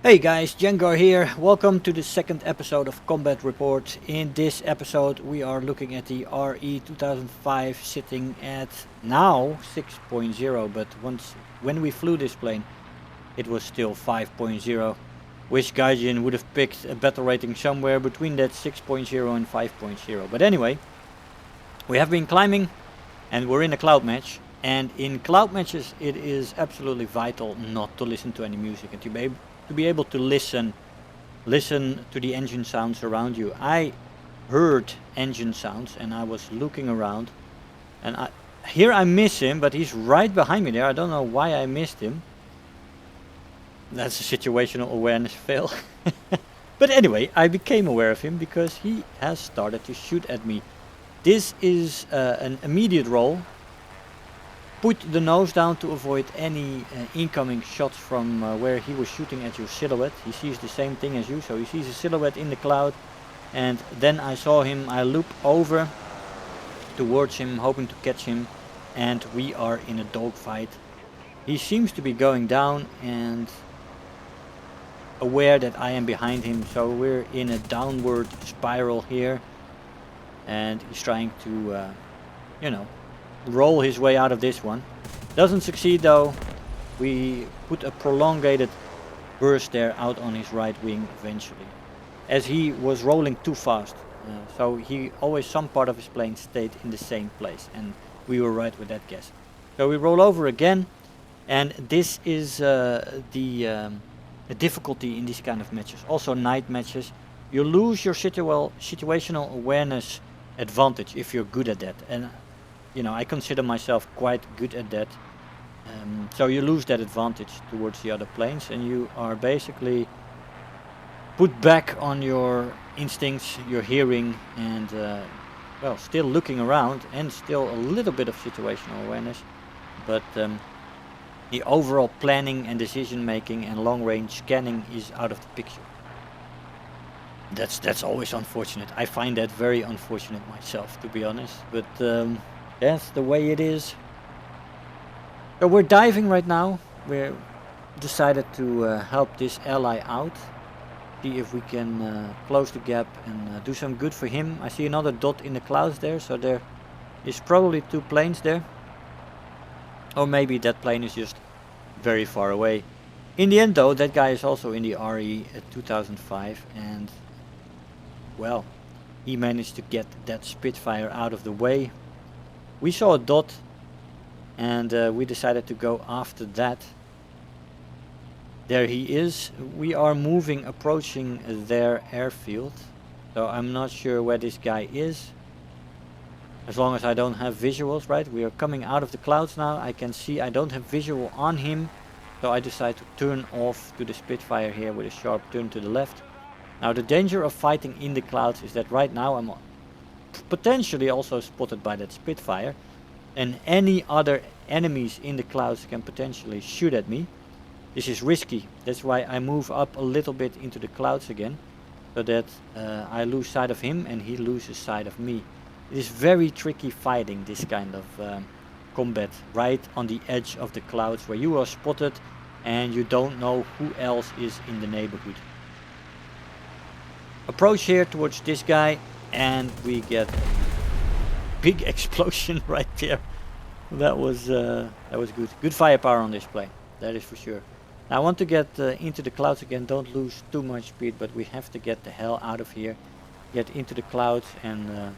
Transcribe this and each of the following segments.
Hey guys, Jengar here. Welcome to the second episode of Combat Report. In this episode we are looking at the RE.2005 sitting at now 6.0, but when we flew this plane it was still 5.0. Wish Gaijin would have picked a battle rating somewhere between that 6.0 and 5.0. But anyway, we have been climbing and we're in a cloud match. And in cloud matches it is absolutely vital not to listen to any music and to be able to listen to the engine sounds around you. I heard engine sounds and I was looking around, and here I miss him, but he's right behind me there. I don't know why I missed him. That's a situational awareness fail. But anyway, I became aware of him because he has started to shoot at me. This is an immediate roll. Put the nose down to avoid any incoming shots from where he was shooting at your silhouette. He sees the same thing as you, so he sees a silhouette in the cloud. And then I saw him, I loop over towards him, hoping to catch him. And we are in a dogfight. He seems to be going down and aware that I am behind him. So we're in a downward spiral here. And he's trying to, roll his way out of this one. Doesn't succeed though. We put a prolongated burst there out on his right wing eventually, as he was rolling too fast. So he always, some part of his plane stayed in the same place, and we were right with that guess. So we roll over again, and this is the difficulty in these kind of matches. Also night matches, you lose your situational awareness advantage if you're good at that. And I consider myself quite good at that. So you lose that advantage towards the other planes, and you are basically put back on your instincts, your hearing, and still looking around, and still a little bit of situational awareness. But the overall planning and decision making and long range scanning is out of the picture. That's always unfortunate. I find that very unfortunate myself, to be honest. But that's the way it is. So we're diving right now. We're decided to help this ally out. See if we can close the gap and do some good for him. I see another dot in the clouds there, so there is probably two planes there. Or maybe that plane is just very far away. In the end though, that guy is also in the RE at 2005, and well, he managed to get that Spitfire out of the way. We saw a dot, and we decided to go after that. There he is. We are moving, approaching their airfield. So I'm not sure where this guy is. As long as I don't have visuals, right? We are coming out of the clouds now. I can see I don't have visual on him. So I decide to turn off to the Spitfire here with a sharp turn to the left. Now the danger of fighting in the clouds is that right now I'm potentially also spotted by that Spitfire, and any other enemies in the clouds can potentially shoot at me. This is risky. That's why I move up a little bit into the clouds again, so that I lose sight of him and he loses sight of me. It is very tricky fighting this kind of combat right on the edge of the clouds, where you are spotted and you don't know who else is in the neighborhood. Approach here towards this guy, and we get a big explosion right there. That was good. Good firepower on this plane, that is for sure. Now I want to get into the clouds again. Don't lose too much speed, but we have to get the hell out of here. Get into the clouds and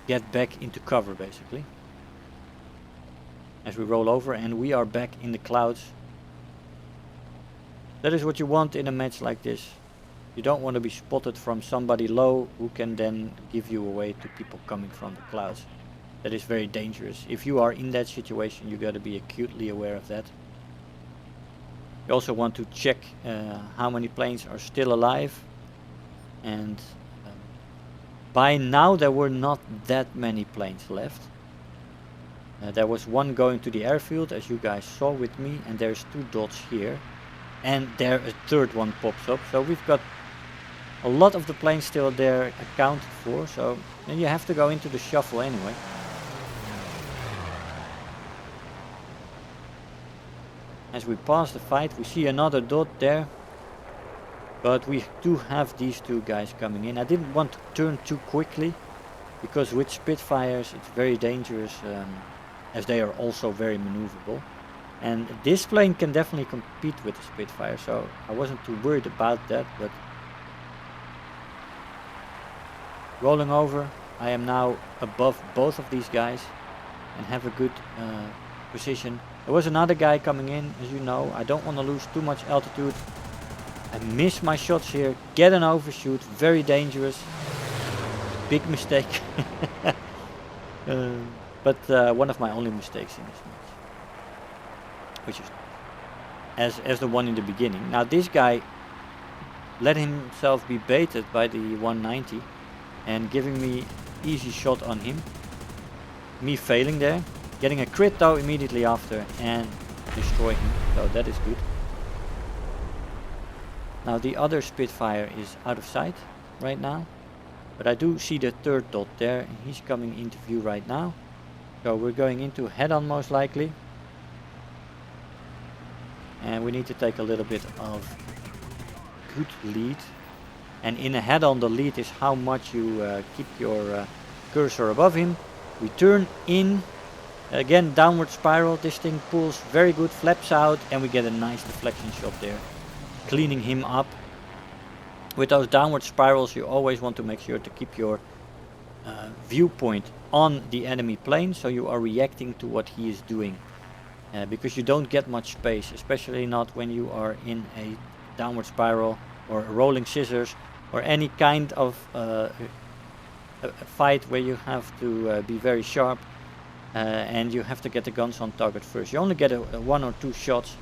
get back into cover, basically. As we roll over, and we are back in the clouds. That is what you want in a match like this. You don't want to be spotted from somebody low who can then give you away to people coming from the clouds. That is very dangerous. If you are in that situation, you got to be acutely aware of that. You also want to check how many planes are still alive. And by now there were not that many planes left. There was one going to the airfield, as you guys saw with me, and there's two dots here. And there a third one pops up. So we've got a lot of the planes still there accounted for, so then you have to go into the shuffle anyway. as we pass the fight. We see another dot there, but we do have these two guys coming in. I didn't want to turn too quickly, because with Spitfires it's very dangerous, as they are also very maneuverable. And this plane can definitely compete with the Spitfire, so I wasn't too worried about that. But rolling over, I am now above both of these guys and have a good position. There was another guy coming in, as you know. I don't want to lose too much altitude. I miss my shots here, get an overshoot, very dangerous. Big mistake. But one of my only mistakes in this match, which is as the one in the beginning. Now this guy let himself be baited by the 190 and giving me easy shot on him. Me failing there, getting a crit though immediately after and destroy him, so that is good. Now the other Spitfire is out of sight right now, but I do see the third dot there and he's coming into view right now. So we're going into head-on most likely. And we need to take a little bit of good lead. And in a head-on, the lead is how much you keep your cursor above him. We turn in, again downward spiral, this thing pulls very good, flaps out, and we get a nice deflection shot there, cleaning him up. With those downward spirals, you always want to make sure to keep your viewpoint on the enemy plane, so you are reacting to what he is doing. Because you don't get much space, especially not when you are in a downward spiral or rolling scissors or any kind of a fight where you have to be very sharp and you have to get the guns on target first. You only get a 1 or 2 shots,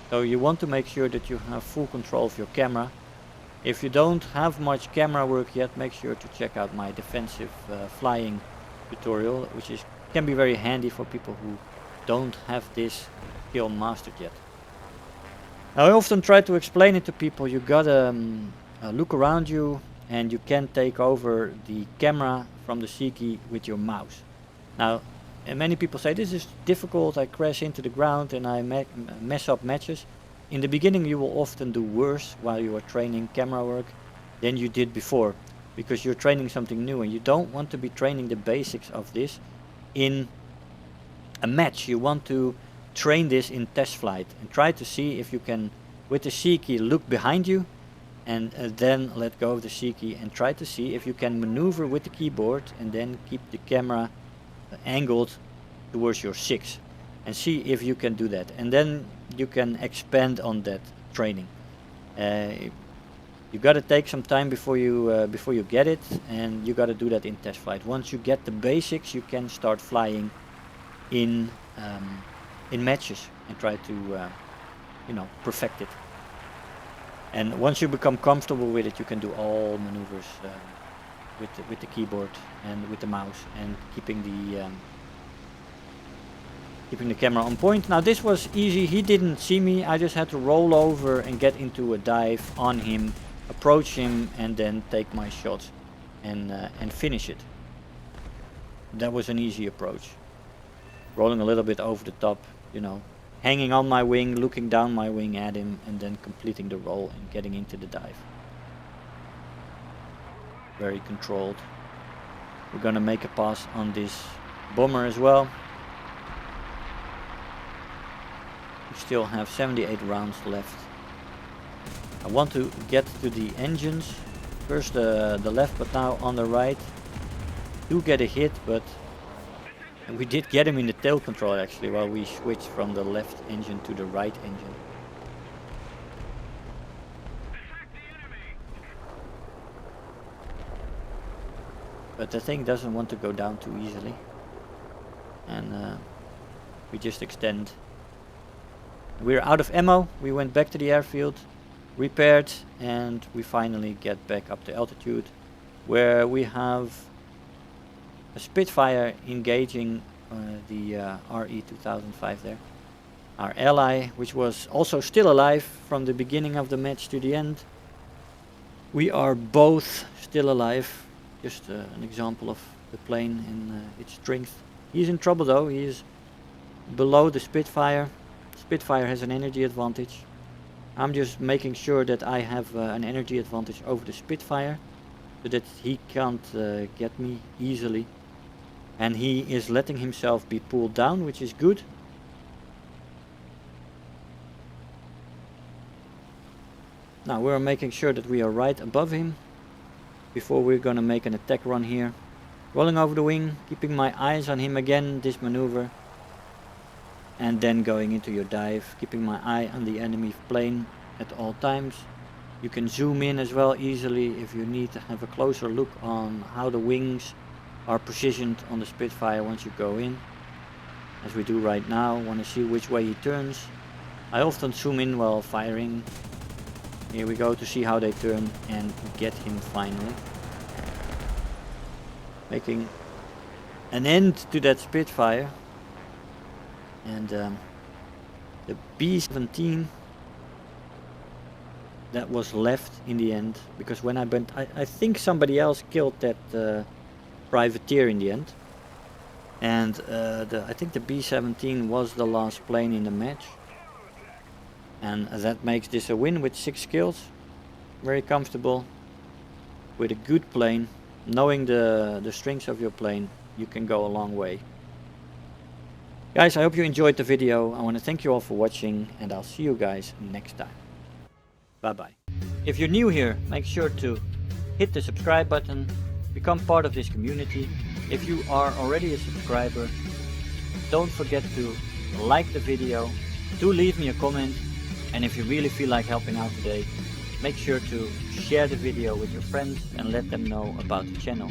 so you want to make sure that you have full control of your camera. If you don't have much camera work yet, make sure to check out my defensive flying tutorial, which can be very handy for people who don't have this skill mastered yet. Now, I often try to explain it to people. You gotta look around you, and you can take over the camera from the C key with your mouse. Now, many people say this is difficult, I crash into the ground and I mess up matches. In the beginning you will often do worse while you are training camera work than you did before, because you're training something new and you don't want to be training the basics of this in a match. You want to train this in test flight and try to see if you can, with the C key, look behind you and then let go of the C key and try to see if you can maneuver with the keyboard and then keep the camera angled towards your 6 and see if you can do that, and then you can expand on that training. You got to take some time before you get it, and you got to do that in test flight. Once you get the basics, you can start flying in matches and try to perfect it. And once you become comfortable with it, you can do all maneuvers with the keyboard and with the mouse, and keeping the camera on point. Now this was easy. He didn't see me. I just had to roll over and get into a dive on him, approach him, and then take my shots and finish it. That was an easy approach. Rolling a little bit over the top, hanging on my wing, looking down my wing at him, and then completing the roll and getting into the dive. Very controlled. We're gonna make a pass on this bomber as well. We still have 78 rounds left. I want to get to the engines. First the left, but now on the right. Do get a hit, but we did get him in the tail control actually, while we switched from the left engine to the right engine. But the thing doesn't want to go down too easily. And we just extend. We're out of ammo. We went back to the airfield, repaired, and we finally get back up to altitude, where we have a Spitfire engaging the RE.2005 there. Our ally, which was also still alive from the beginning of the match to the end. We are both still alive. Just an example of the plane in its strength. He's in trouble though. He is below the Spitfire. Spitfire has an energy advantage. I'm just making sure that I have an energy advantage over the Spitfire, so that he can't get me easily. And he is letting himself be pulled down, which is good. Now we're making sure that we are right above him before we're gonna make an attack run here. Rolling over the wing, keeping my eyes on him again, this maneuver. And then going into your dive, keeping my eye on the enemy plane at all times. You can zoom in as well easily if you need to have a closer look on how the wings are positioned on the Spitfire once you go in. As we do right now, want to see which way he turns. I often zoom in while firing. Here we go to see how they turn and get him finally. Making an end to that Spitfire. And the B-17 that was left in the end, because when I went, I think somebody else killed that privateer in the end. And I think the B-17 was the last plane in the match. And that makes this a win with 6 kills. Very comfortable. With a good plane. Knowing the strengths of your plane, you can go a long way. Guys, I hope you enjoyed the video. I want to thank you all for watching, and I'll see you guys next time. Bye bye. If you're new here, make sure to hit the subscribe button, become part of this community. If you are already a subscriber, don't forget to like the video, do leave me a comment, and if you really feel like helping out today, make sure to share the video with your friends and let them know about the channel.